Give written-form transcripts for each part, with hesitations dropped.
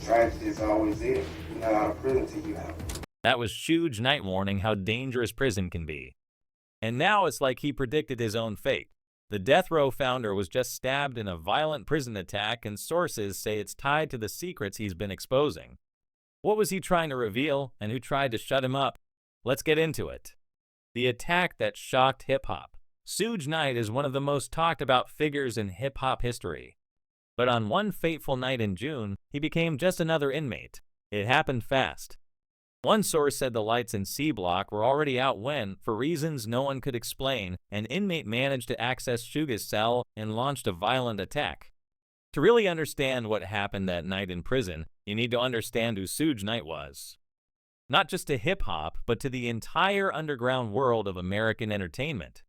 tragedy is always there. You're not out of prison till you have. That was Suge Knight warning how dangerous prison can be. And now it's like he predicted his own fate. The death row founder was just stabbed in a violent prison attack, and sources say it's tied to the secrets he's been exposing. What was he trying to reveal, and who tried to shut him up? Let's get into it. The attack that shocked hip-hop. Suge Knight is one of the most talked about figures in hip-hop history. But on one fateful night in June, he became just another inmate. It happened fast. One source said the lights in C Block were already out when, for reasons no one could explain, an inmate managed to access Suge's cell and launched a violent attack. To really understand what happened that night in prison, you need to understand who Suge Knight was. Not just to hip-hop, but to the entire underground world of American entertainment.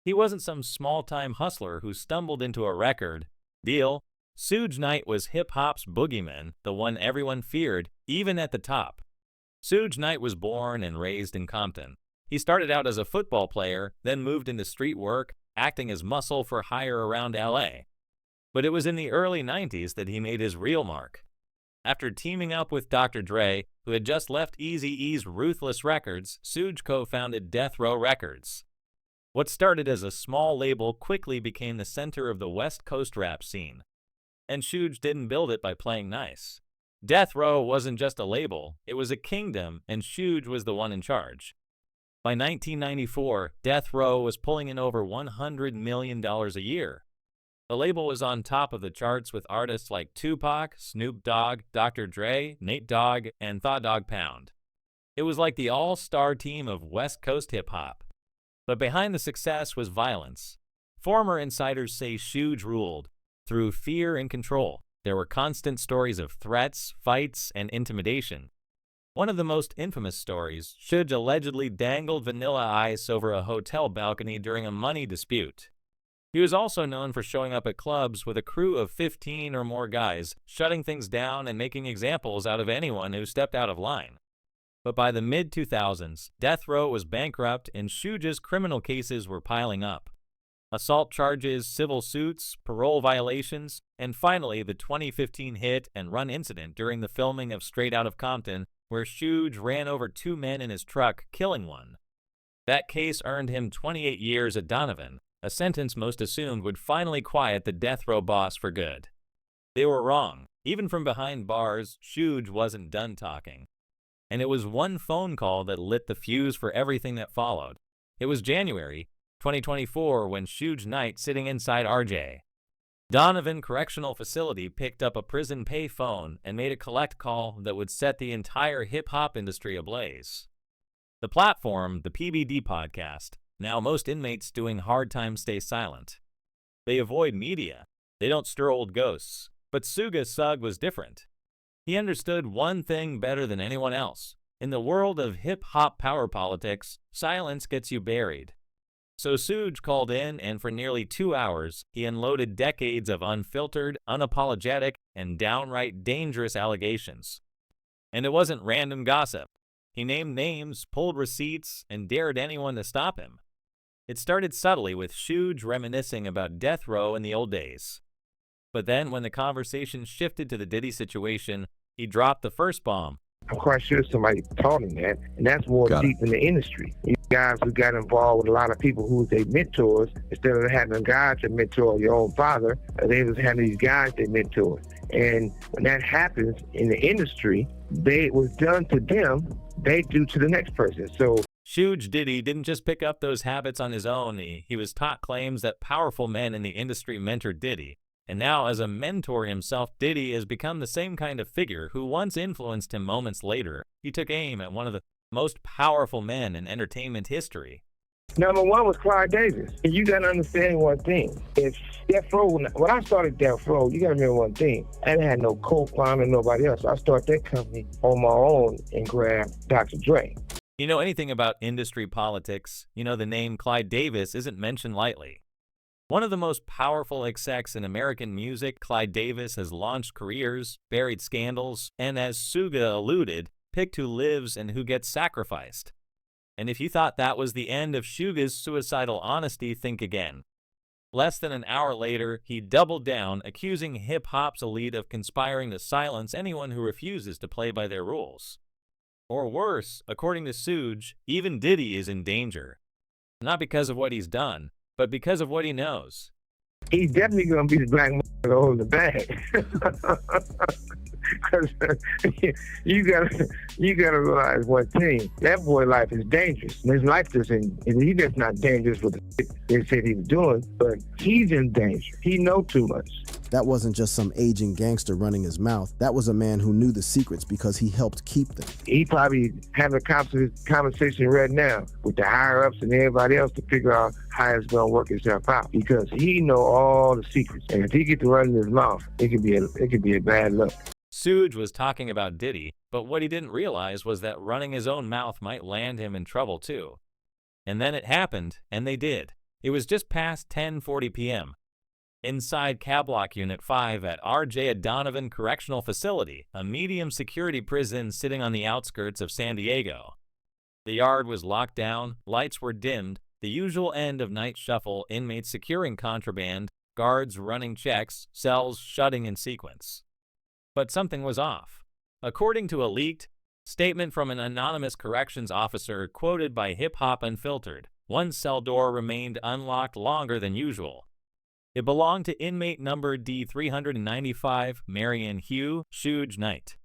He wasn't some small-time hustler who stumbled into a record deal. Suge Knight was hip-hop's boogeyman, the one everyone feared, even at the top. Suge Knight was born and raised in Compton. He started out as a football player, then moved into street work, acting as muscle for hire around LA. But it was in the early 90s that he made his real mark. After teaming up with Dr. Dre, who had just left Eazy-E's Ruthless Records, Suge co-founded Death Row Records. What started as a small label quickly became the center of the West Coast rap scene. And Suge didn't build it by playing nice. Death Row wasn't just a label, it was a kingdom, and Suge was the one in charge. By 1994, Death Row was pulling in over $100 million a year. The label was on top of the charts with artists like Tupac, Snoop Dogg, Dr. Dre, Nate Dogg, and Thaw Dogg Pound. It was like the all-star team of West Coast hip-hop. But behind the success was violence. Former insiders say Suge ruled through fear and control. There were constant stories of threats, fights, and intimidation. One of the most infamous stories, Suge allegedly dangled Vanilla Ice over a hotel balcony during a money dispute. He was also known for showing up at clubs with a crew of 15 or more guys, shutting things down and making examples out of anyone who stepped out of line. But by the mid-2000s, Death Row was bankrupt and Suge's criminal cases were piling up. Assault charges, civil suits, parole violations, and finally the 2015 hit and run incident during the filming of Straight Outta Compton, where Suge ran over two men in his truck, killing one. That case earned him 28 years at Donovan, a sentence most assumed would finally quiet the Death Row boss for good. They were wrong. Even from behind bars, Suge wasn't done talking. And it was one phone call that lit the fuse for everything that followed. It was January 2024 when Suge Knight, sitting inside RJ Donovan Correctional Facility, picked up a prison pay phone and made a collect call that would set the entire hip-hop industry ablaze. The platform, the PBD podcast. Now most inmates doing hard time stay silent. They avoid media. They don't stir old ghosts. But Suge was different. He understood one thing better than anyone else. In the world of hip-hop power politics, silence gets you buried. So Suge called in, and for nearly 2 hours, he unloaded decades of unfiltered, unapologetic, and downright dangerous allegations. And it wasn't random gossip. He named names, pulled receipts, and dared anyone to stop him. It started subtly with Suge reminiscing about Death Row in the old days. But then when the conversation shifted to the Diddy situation, he dropped the first bomb. I'm quite sure somebody taught him that, and that's more deep in the industry. You guys who got involved with a lot of people who was their mentors, instead of having a guy to mentor your own father, they was having these guys they mentored. And when that happens in the industry, it was done to them, they do to the next person. So Suge Diddy didn't just pick up those habits on his own. He was taught claims that powerful men in the industry mentored Diddy. And now, as a mentor himself, Diddy has become the same kind of figure who once influenced him moments later. He took aim at one of the most powerful men in entertainment history. Number one was Clyde Davis. And you got to understand one thing. If Death Row, when I started Death Row, you got to remember one thing. I didn't have no co-founder, nobody else. I started that company on my own and grabbed Dr. Dre. You know anything about industry politics, you know the name Clyde Davis isn't mentioned lightly. One of the most powerful execs in American music, Clyde Davis has launched careers, buried scandals, and as Suge alluded, picked who lives and who gets sacrificed. And if you thought that was the end of Suge's suicidal honesty, think again. Less than an hour later, he doubled down, accusing hip-hop's elite of conspiring to silence anyone who refuses to play by their rules. Or worse, according to Suge, even Diddy is in danger. Not because of what he's done, but because of what he knows. He's definitely gonna be the black motherfucker holding the bag. Because you gotta realize one thing: that boy life is dangerous. And his life doesn't. He's just not dangerous with the shit they said he was doing, but he's in danger. He know too much. That wasn't just some aging gangster running his mouth. That was a man who knew the secrets because he helped keep them. He probably having a conversation right now with the higher ups and everybody else to figure out how it's gonna work itself out, because he know all the secrets. And if he get to running his mouth, it could be a bad look. Suge was talking about Diddy, but what he didn't realize was that running his own mouth might land him in trouble too. And then it happened, and they did. It was just past 10:40 p.m. inside Cablock Unit 5 at R.J. Donovan Correctional Facility, a medium security prison sitting on the outskirts of San Diego. The yard was locked down, lights were dimmed, the usual end of night shuffle, inmates securing contraband, guards running checks, cells shutting in sequence. But something was off. According to a leaked statement from an anonymous corrections officer quoted by Hip Hop Unfiltered, one cell door remained unlocked longer than usual. It belonged to inmate number D395, Marion Hugh Suge Knight.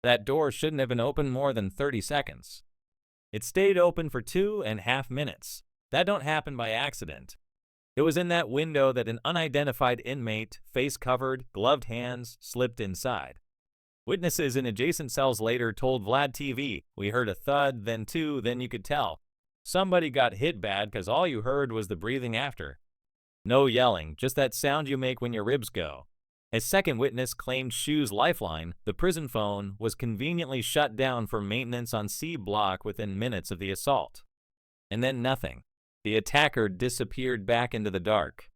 That door shouldn't have been open more than 30 seconds. It stayed open for 2.5 minutes. That don't happen by accident. It was in that window that an unidentified inmate, face covered, gloved hands, slipped inside. Witnesses in adjacent cells later told Vlad TV, "We heard a thud, then two, then you could tell. Somebody got hit bad because all you heard was the breathing after. No yelling, just that sound you make when your ribs go." A second witness claimed Shu's lifeline, the prison phone, was conveniently shut down for maintenance on C Block within minutes of the assault. And then nothing. The attacker disappeared back into the dark.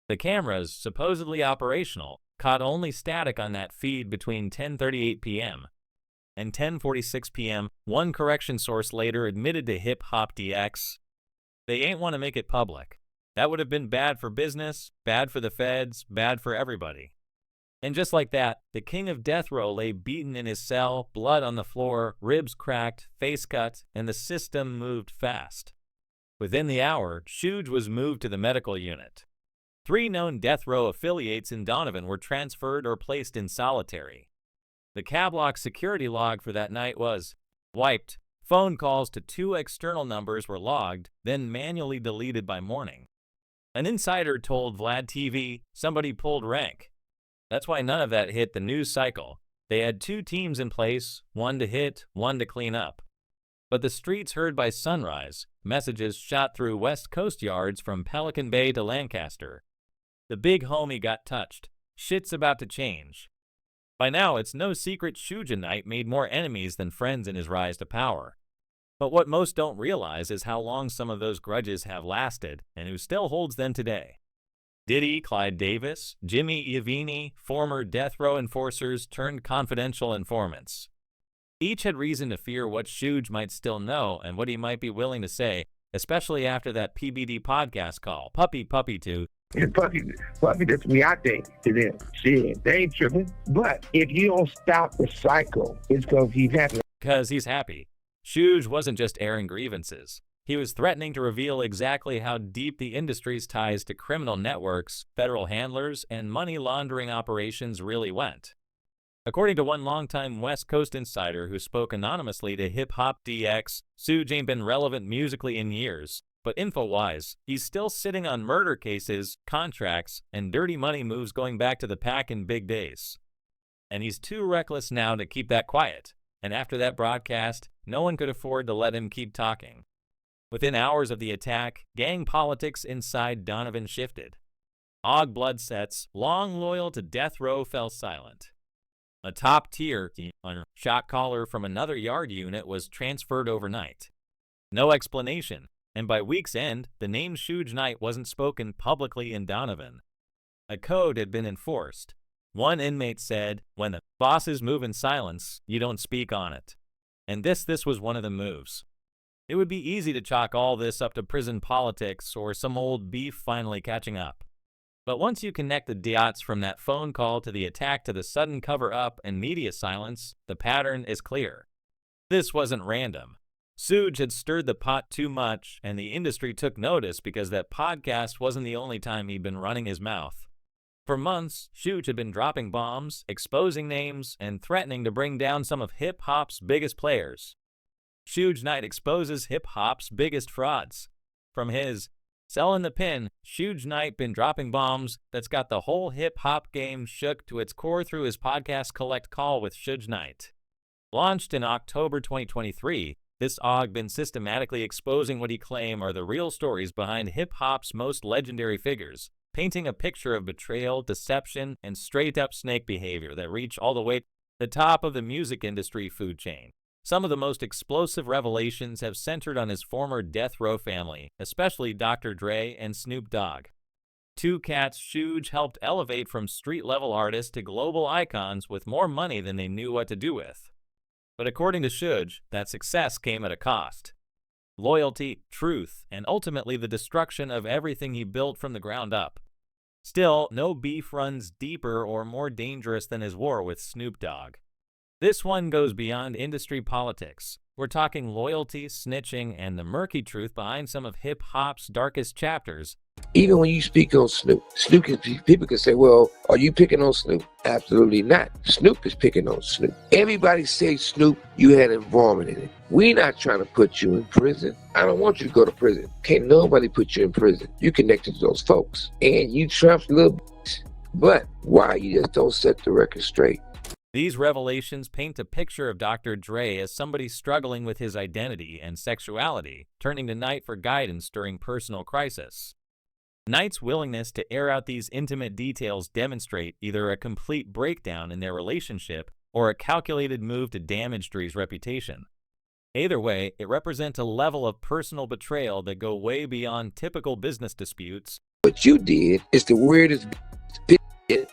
The cameras, supposedly operational, caught only static on that feed between 10:38 p.m. and 10:46 p.m. One correction source later admitted to Hip Hop DX, "They ain't want to make it public. That would have been bad for business, bad for the feds, bad for everybody." And just like that, the king of death row lay beaten in his cell, blood on the floor, ribs cracked, face cut, and the system moved fast. Within the hour, Suge was moved to the medical unit. 3 known death row affiliates in Donovan were transferred or placed in solitary. The Cablock security log for that night was wiped. Phone calls to 2 external numbers were logged, then manually deleted by morning. An insider told Vlad TV somebody pulled rank. That's why none of that hit the news cycle. They had 2 teams in place, one to hit, one to clean up. But the streets heard by sunrise, messages shot through West Coast yards from Pelican Bay to Lancaster. The big homie got touched. Shit's about to change. By now, it's no secret Suge Knight made more enemies than friends in his rise to power. But what most don't realize is how long some of those grudges have lasted and who still holds them today. Diddy, Clyde Davis, Jimmy Iovine, former death row enforcers turned confidential informants. Each had reason to fear what Suge might still know and what he might be willing to say, especially after that PBD podcast call. Puppy to. Puppy, that's me, I think, to them. Shit, they ain't tripping. But if you don't stop the cycle, it's going to keep happening. Because he's happy. Suge wasn't just airing grievances. He was threatening to reveal exactly how deep the industry's ties to criminal networks, federal handlers, and money laundering operations really went. According to one longtime West Coast insider who spoke anonymously to Hip Hop DX, Suge ain't been relevant musically in years, but info-wise, he's still sitting on murder cases, contracts, and dirty money moves going back to the Pac in big days. And he's too reckless now to keep that quiet, and after that broadcast, no one could afford to let him keep talking. Within hours of the attack, gang politics inside Donovan shifted. Og Bloodsets, long loyal to death row, fell silent. A top-tier shot caller from another yard unit was transferred overnight. No explanation, and by week's end, the name Suge Knight wasn't spoken publicly in Donovan. A code had been enforced. One inmate said, "When the bosses move in silence, you don't speak on it." And this was one of the moves. It would be easy to chalk all this up to prison politics or some old beef finally catching up. But once you connect the dots from that phone call to the attack to the sudden cover-up and media silence, the pattern is clear. This wasn't random. Suge had stirred the pot too much, and the industry took notice because that podcast wasn't the only time he'd been running his mouth. For months, Suge had been dropping bombs, exposing names, and threatening to bring down some of hip-hop's biggest players. Suge Knight exposes hip-hop's biggest frauds. From his Sellin' the Pin, Suge Knight been dropping bombs that's got the whole hip-hop game shook to its core through his podcast Collect Call with Suge Knight. Launched in October 2023, this OG been systematically exposing what he claimed are the real stories behind hip-hop's most legendary figures, painting a picture of betrayal, deception, and straight-up snake behavior that reach all the way to the top of the music industry food chain. Some of the most explosive revelations have centered on his former death row family, especially Dr. Dre and Snoop Dogg. Two cats Suge helped elevate from street-level artists to global icons with more money than they knew what to do with. But according to Suge, that success came at a cost. Loyalty, truth, and ultimately the destruction of everything he built from the ground up. Still, no beef runs deeper or more dangerous than his war with Snoop Dogg. This one goes beyond industry politics. We're talking loyalty, snitching, and the murky truth behind some of hip-hop's darkest chapters. Even when you speak on Snoop, people can say, well, are you picking on Snoop? Absolutely not. Snoop is picking on Snoop. Everybody says, Snoop, you had involvement in it. We're not trying to put you in prison. I don't want you to go to prison. Can't nobody put you in prison. You connected to those folks. And you Trump's little bitch. But why you just don't set the record straight? These revelations paint a picture of Dr. Dre as somebody struggling with his identity and sexuality, turning to Knight for guidance during personal crisis. Knight's willingness to air out these intimate details demonstrate either a complete breakdown in their relationship or a calculated move to damage Dre's reputation. Either way, it represents a level of personal betrayal that go way beyond typical business disputes. What you did is the weirdest bitch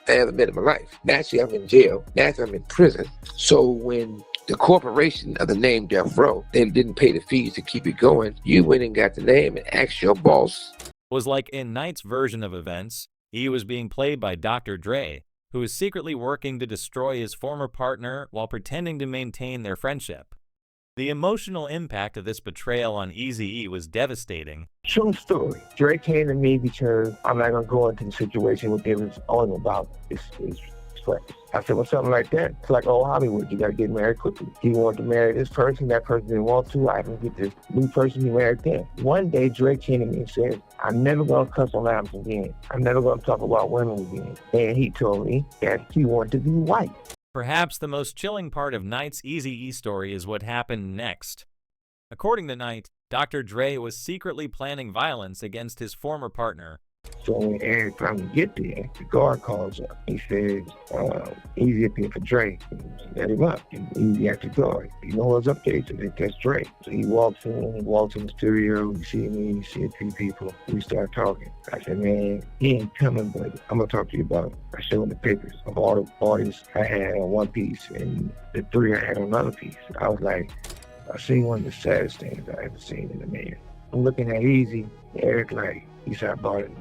I ever met in my life. Naturally, I'm in jail. Naturally, I'm in prison. So when the corporation of the name Death Row, they didn't pay the fees to keep it going, you went and got the name and asked your boss. Was like in Knight's version of events, he was being played by Dr. Dre, who was secretly working to destroy his former partner while pretending to maintain their friendship. The emotional impact of this betrayal on Eazy-E was devastating. True story. Dre came to me because I'm not going to go into the situation with him on about his friends. I said, well, something like that. It's like old Hollywood. You got to get married quickly. He wanted to marry this person. That person didn't want to. I can get this new person. He married them. One day, Dre came to me and said, I'm never going to cuss on albums again. I'm never going to talk about women again. And he told me that he wanted to be white. Perhaps the most chilling part of Knight's Eazy-E story is what happened next. According to Knight, Dr. Dre was secretly planning violence against his former partner. So when every time we get there, the guard calls up. He says, Eazy up here for Dre. Let him up. And Eazy asked the guard, you know what's up there? He said, that's Dre. So he walks in the studio. You see me, you see a few people. We start talking. I said, man, he ain't coming, but I'm going to talk to you about it. I showed him the pictures of all the artists I had on one piece and the three I had on another piece. I was like, I seen one of the saddest things I ever seen in a man. I'm looking at Eazy, Eric, like, he said, I bought it.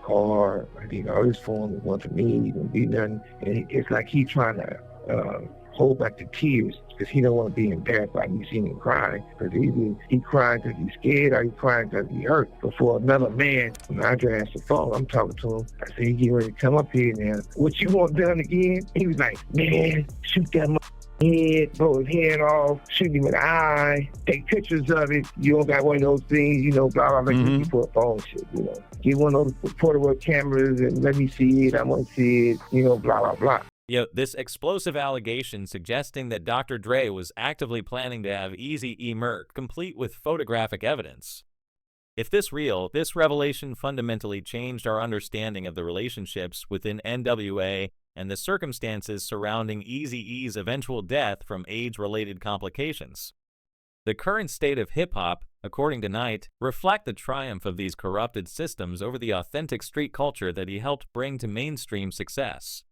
Car, I think all his phone was one for me, he wouldn't be nothing. And it's like he trying to hold back the tears because he don't want to be embarrassed by me seeing him crying. Because either he crying because he's scared or he crying because he hurt. Before another man, when I answered the phone, I'm talking to him. I said, he getting ready to come up here now. What you want done again? He was like, man, shoot that head, blow his head off, shoot him in the eye, take pictures of it. You don't got one of those things, you know, blah, blah, blah, before a phone shit, you know. Get one of those portable cameras and let me see it, I want to see it, you know, blah, blah, blah. This explosive allegation suggesting that Dr. Dre was actively planning to have Eazy-E murked, complete with photographic evidence. If this real, this revelation fundamentally changed our understanding of the relationships within NWA and the circumstances surrounding Eazy-E's eventual death from AIDS-related complications. The current state of hip-hop, according to Knight, reflect the triumph of these corrupted systems over the authentic street culture that he helped bring to mainstream success.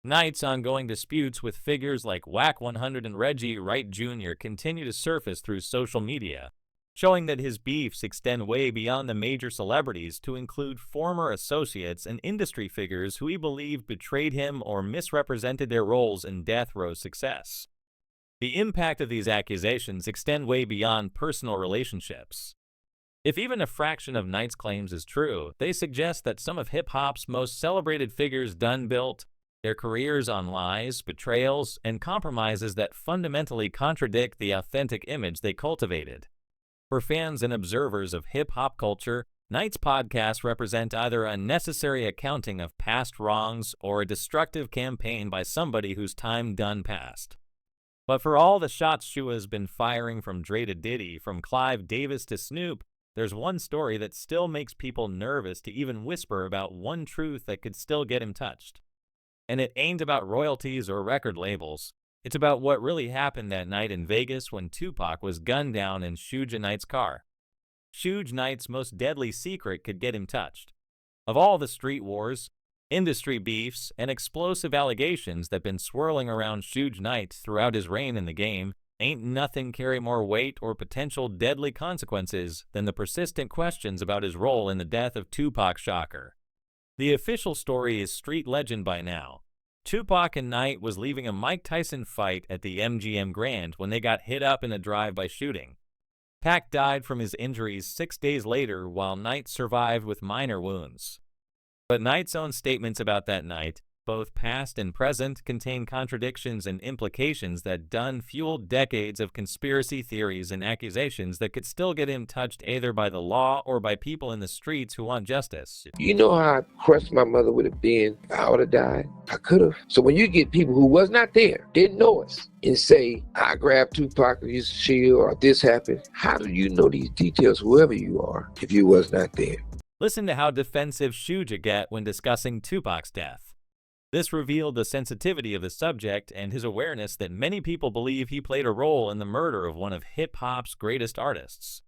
Knight's ongoing disputes with figures like Wack 100 and Reggie Wright Jr. continue to surface through social media. showing that his beefs extend way beyond the major celebrities to include former associates and industry figures who he believed betrayed him or misrepresented their roles in death row's success. The impact of these accusations extend way beyond personal relationships. If even a fraction of Knight's claims is true, they suggest that some of hip-hop's most celebrated figures built their careers on lies, betrayals, and compromises that fundamentally contradict the authentic image they cultivated. For fans and observers of hip-hop culture, Knight's podcasts represent either a necessary accounting of past wrongs or a destructive campaign by somebody whose time done passed. But for all the shots Suge has been firing from Dre to Diddy, from Clive Davis to Snoop, there's one story that still makes people nervous to even whisper about one truth that could still get him touched. And it ain't about royalties or record labels. It's about what really happened that night in Vegas when Tupac was gunned down in Suge Knight's car. Suge Knight's most deadly secret could get him touched. Of all the street wars, industry beefs, and explosive allegations that been swirling around Suge Knight throughout his reign in the game, ain't nothing carry more weight or potential deadly consequences than the persistent questions about his role in the death of Tupac Shakur. The official story is street legend by now. Tupac and Knight was leaving a Mike Tyson fight at the MGM Grand when they got hit up in a drive-by shooting. Pac died from his injuries 6 days later while Knight survived with minor wounds. But Knight's own statements about that night, both past and present, contain contradictions and implications that fueled decades of conspiracy theories and accusations that could still get him touched either by the law or by people in the streets who want justice. You know how crushed my mother would have been if I would have died? I could have. So when you get people who was not there, didn't know us, and say, I grabbed Tupac and used to shield, or this happened, how do you know these details, whoever you are, if you was not there? Listen to how defensive Suge got when discussing Tupac's death. This revealed the sensitivity of the subject and his awareness that many people believe he played a role in the murder of one of hip-hop's greatest artists.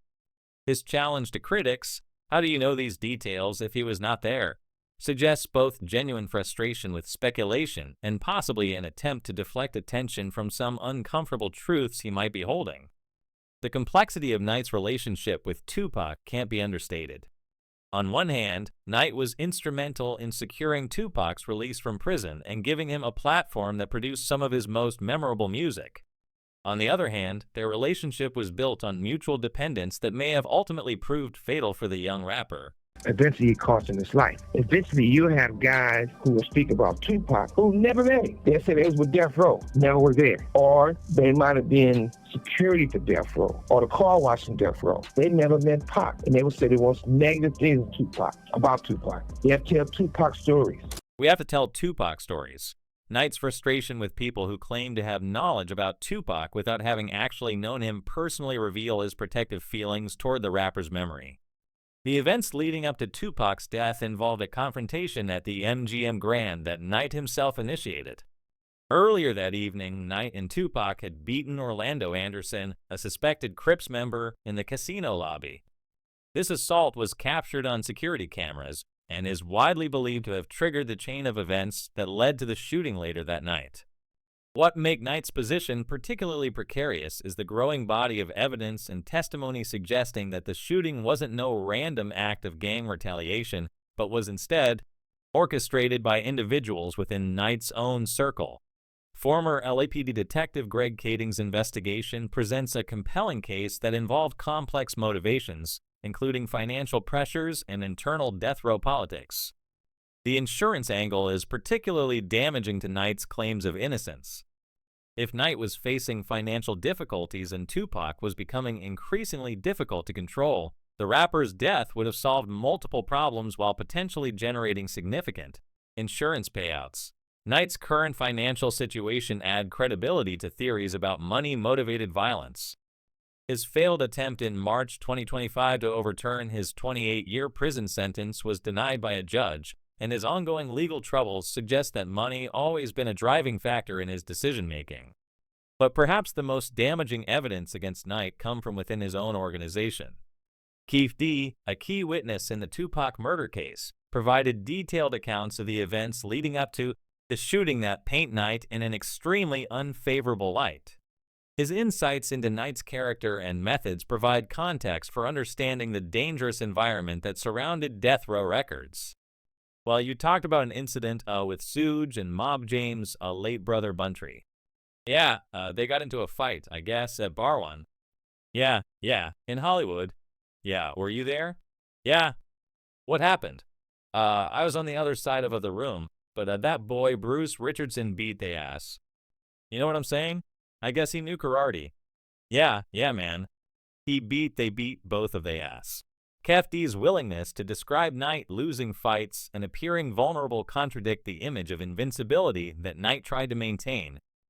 His challenge to critics, how do you know these details if he was not there, suggests both genuine frustration with speculation and possibly an attempt to deflect attention from some uncomfortable truths he might be holding. The complexity of Knight's relationship with Tupac can't be understated. On one hand, Knight was instrumental in securing Tupac's release from prison and giving him a platform that produced some of his most memorable music. On the other hand, their relationship was built on mutual dependence that may have ultimately proved fatal for the young rapper. Eventually, it cost him his life. Eventually, you have guys who will speak about Tupac who never met him. They say they was with Death Row, never were there. Or they might have been security for Death Row, or the car wash from Death Row. They never met Pac, and they would say they want negative things about Tupac. They have to tell Tupac stories. We have to tell Tupac stories. Knight's frustration with people who claim to have knowledge about Tupac without having actually known him personally reveal his protective feelings toward the rapper's memory. The events leading up to Tupac's death involved a confrontation at the MGM Grand that Knight himself initiated. Earlier that evening, Knight and Tupac had beaten Orlando Anderson, a suspected Crips member, in the casino lobby. This assault was captured on security cameras and is widely believed to have triggered the chain of events that led to the shooting later that night. What makes Knight's position particularly precarious is the growing body of evidence and testimony suggesting that the shooting wasn't no random act of gang retaliation, but was instead orchestrated by individuals within Knight's own circle. Former LAPD detective Greg Kading's investigation presents a compelling case that involved complex motivations, including financial pressures and internal death row politics. The insurance angle is particularly damaging to Knight's claims of innocence. If Knight was facing financial difficulties and Tupac was becoming increasingly difficult to control, the rapper's death would have solved multiple problems while potentially generating significant insurance payouts. Knight's current financial situation adds credibility to theories about money-motivated violence. His failed attempt in March 2025 to overturn his 28-year prison sentence was denied by a judge, and his ongoing legal troubles suggest that money always been a driving factor in his decision-making. But perhaps the most damaging evidence against Knight come from within his own organization. Keith D., a key witness in the Tupac murder case, provided detailed accounts of the events leading up to the shooting that paint Knight in an extremely unfavorable light. His insights into Knight's character and methods provide context for understanding the dangerous environment that surrounded Death Row Records. Well, you talked about an incident with Suge and Mob James' late brother Buntry. Yeah, they got into a fight, I guess, at Bar One. Yeah, in Hollywood. Yeah, were you there? Yeah. What happened? I was on the other side of the room, but that boy Bruce Richardson beat they ass. You know what I'm saying? I guess he knew karate. Yeah, man. They beat both of they ass. Kef D's willingness to describe Knight losing fights and appearing vulnerable contradict the image of invincibility that Knight tried to maintain,